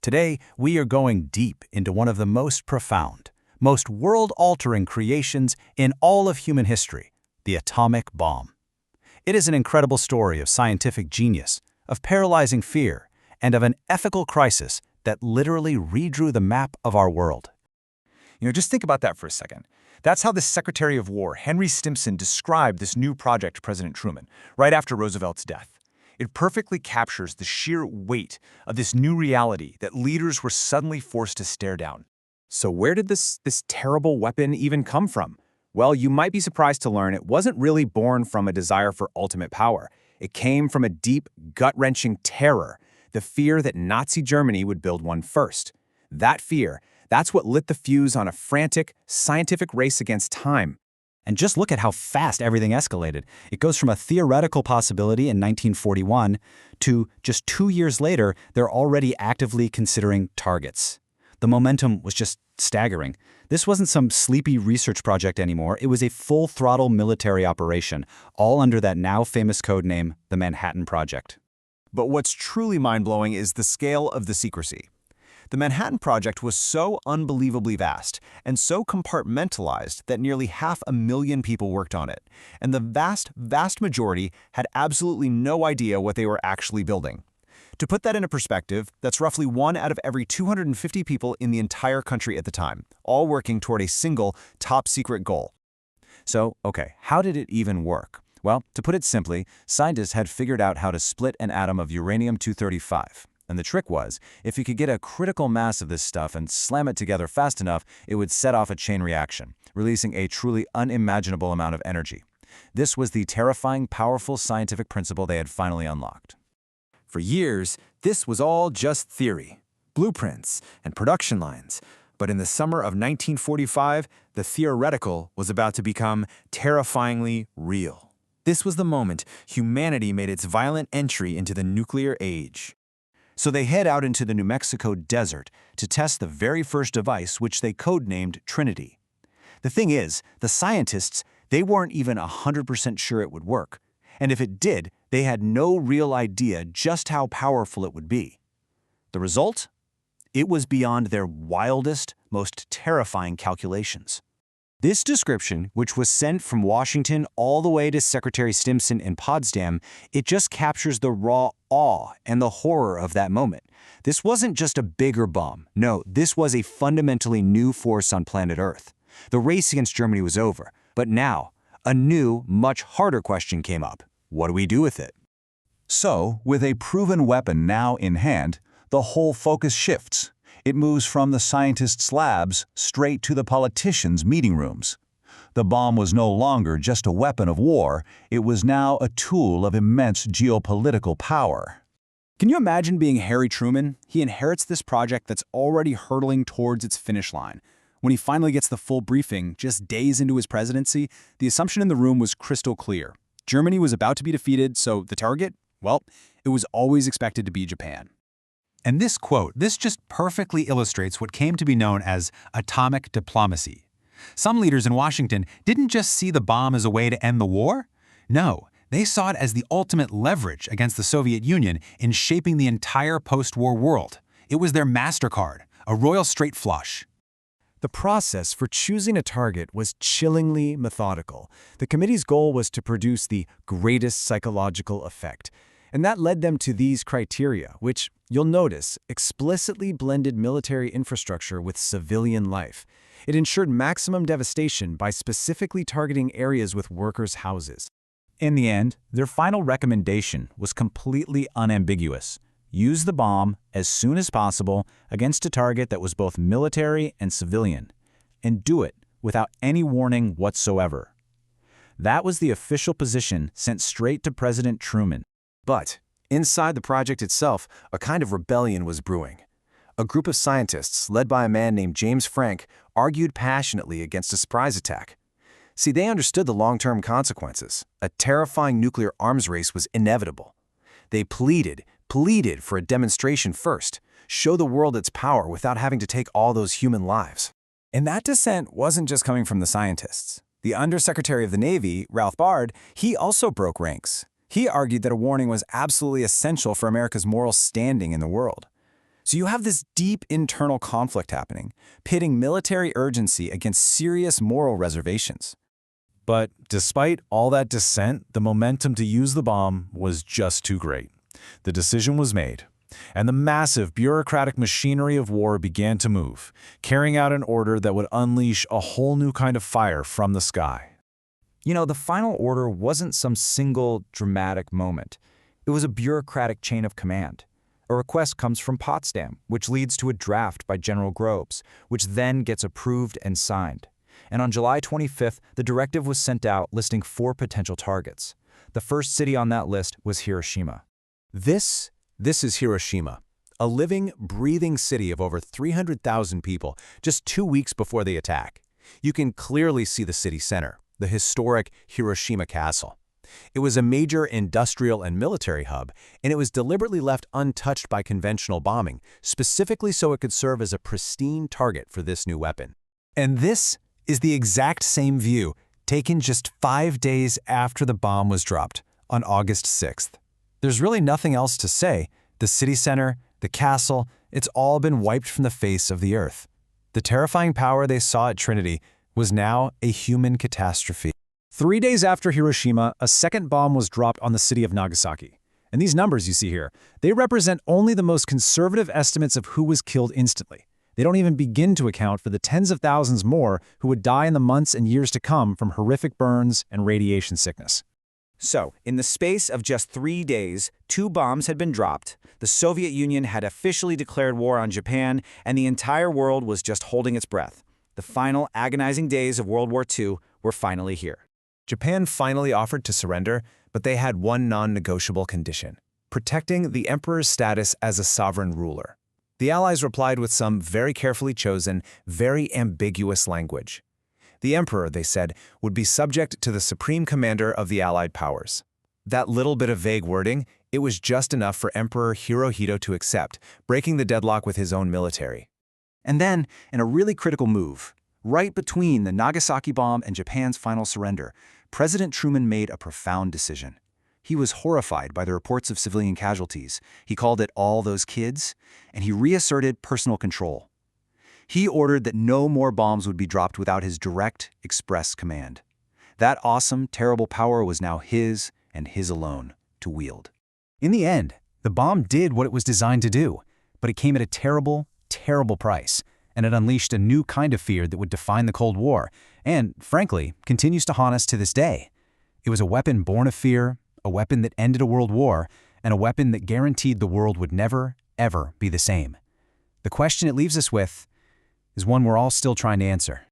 Today, we are going deep into one of the most profound, most world-altering creations in all of human history, the atomic bomb. It is an incredible story of scientific genius, of paralyzing fear, and of an ethical crisis that literally redrew the map of our world. Just think about that for a second. That's how the Secretary of War, Henry Stimson, described this new project to President Truman, right after Roosevelt's death. It perfectly captures the sheer weight of this new reality that leaders were suddenly forced to stare down. So where did this terrible weapon even come from? Well, you might be surprised to learn it wasn't really born from a desire for ultimate power. It came from a deep, gut-wrenching terror, the fear that Nazi Germany would build one first. That fear, that's what lit the fuse on a frantic, scientific race against time. And just look at how fast everything escalated. It goes from a theoretical possibility in 1941 to just 2 years later, they're already actively considering targets. The momentum was just staggering. This wasn't some sleepy research project anymore. It was a full-throttle military operation, all under that now famous code name, the Manhattan Project. But what's truly mind-blowing is the scale of the secrecy. The Manhattan Project was so unbelievably vast and so compartmentalized that nearly 500,000 people worked on it, and the vast majority had absolutely no idea what they were actually building. To put that into perspective, that's roughly 1 out of every 250 people in the entire country at the time, all working toward a single top-secret goal. So, okay, how did it even work? Well, to put it simply, scientists had figured out how to split an atom of uranium-235. And the trick was, if you could get a critical mass of this stuff and slam it together fast enough, it would set off a chain reaction, releasing a truly unimaginable amount of energy. This was the terrifying, powerful scientific principle they had finally unlocked. For years, this was all just theory, blueprints, and production lines. But in the summer of 1945, the theoretical was about to become terrifyingly real. This was the moment humanity made its violent entry into the nuclear age. So they head out into the New Mexico desert to test the very first device, which they codenamed Trinity. The thing is, the scientists, they weren't even 100% sure it would work. And if it did, they had no real idea just how powerful it would be. The result? It was beyond their wildest, most terrifying calculations. This description, which was sent from Washington all the way to Secretary Stimson in Potsdam, it just captures the raw awe and the horror of that moment. This wasn't just a bigger bomb. No, this was a fundamentally new force on planet Earth. The race against Germany was over, but now, a new, much harder question came up. What do we do with it? So, with a proven weapon now in hand, the whole focus shifts. It moves from the scientists' labs straight to the politicians' meeting rooms. The bomb was no longer just a weapon of war, it was now a tool of immense geopolitical power. Can you imagine being Harry Truman? He inherits this project that's already hurtling towards its finish line. When he finally gets the full briefing, just days into his presidency, the assumption in the room was crystal clear. Germany was about to be defeated, so the target? Well, it was always expected to be Japan. And this quote, this just perfectly illustrates what came to be known as atomic diplomacy. Some leaders in Washington didn't just see the bomb as a way to end the war. No, they saw it as the ultimate leverage against the Soviet Union in shaping the entire post-war world. It was their MasterCard, a royal straight flush. The process for choosing a target was chillingly methodical. The committee's goal was to produce the greatest psychological effect. And that led them to these criteria, which, you'll notice, explicitly blended military infrastructure with civilian life. It ensured maximum devastation by specifically targeting areas with workers' houses. In the end, their final recommendation was completely unambiguous. Use the bomb as soon as possible against a target that was both military and civilian, and do it without any warning whatsoever. That was the official position sent straight to President Truman. But inside the project itself, a kind of rebellion was brewing. A group of scientists, led by a man named James Franck, argued passionately against a surprise attack. See, they understood the long-term consequences. A terrifying nuclear arms race was inevitable. They pleaded for a demonstration first, show the world its power without having to take all those human lives. And that dissent wasn't just coming from the scientists. The Undersecretary of the Navy, Ralph Bard, he also broke ranks. He argued that a warning was absolutely essential for America's moral standing in the world. So you have this deep internal conflict happening, pitting military urgency against serious moral reservations. But despite all that dissent, the momentum to use the bomb was just too great. The decision was made, and the massive bureaucratic machinery of war began to move, carrying out an order that would unleash a whole new kind of fire from the sky. You know, the final order wasn't some single dramatic moment. It was a bureaucratic chain of command. A request comes from Potsdam, which leads to a draft by General Groves, which then gets approved and signed. And on July 25th, the directive was sent out listing 4 potential targets. The first city on that list was Hiroshima. This is Hiroshima, a living, breathing city of over 300,000 people just 2 weeks before the attack. You can clearly see the city center, the historic Hiroshima Castle. It was a major industrial and military hub, and it was deliberately left untouched by conventional bombing, specifically so it could serve as a pristine target for this new weapon. And this is the exact same view taken just 5 days after the bomb was dropped, on August 6th. There's really nothing else to say. The city center, the castle, it's all been wiped from the face of the earth. The terrifying power they saw at Trinity was now a human catastrophe. 3 days after Hiroshima, a second bomb was dropped on the city of Nagasaki. And these numbers you see here, they represent only the most conservative estimates of who was killed instantly. They don't even begin to account for the tens of thousands more who would die in the months and years to come from horrific burns and radiation sickness. So, in the space of just 3 days, 2 bombs had been dropped, the Soviet Union had officially declared war on Japan, and the entire world was just holding its breath. The final agonizing days of World War II were finally here. Japan finally offered to surrender, but they had one non-negotiable condition: protecting the emperor's status as a sovereign ruler. The Allies replied with some very carefully chosen, very ambiguous language. The emperor, they said, would be subject to the supreme commander of the Allied powers. That little bit of vague wording, it was just enough for Emperor Hirohito to accept, breaking the deadlock with his own military. And then, in a really critical move, right between the Nagasaki bomb and Japan's final surrender, President Truman made a profound decision. He was horrified by the reports of civilian casualties. He called it all those kids, and he reasserted personal control. He ordered that no more bombs would be dropped without his direct, express command. That awesome, terrible power was now his and his alone to wield. In the end, the bomb did what it was designed to do, but it came at a terrible, terrible price, and it unleashed a new kind of fear that would define the Cold War, and, frankly, continues to haunt us to this day. It was a weapon born of fear, a weapon that ended a world war, and a weapon that guaranteed the world would never, ever be the same. The question it leaves us with is one we're all still trying to answer.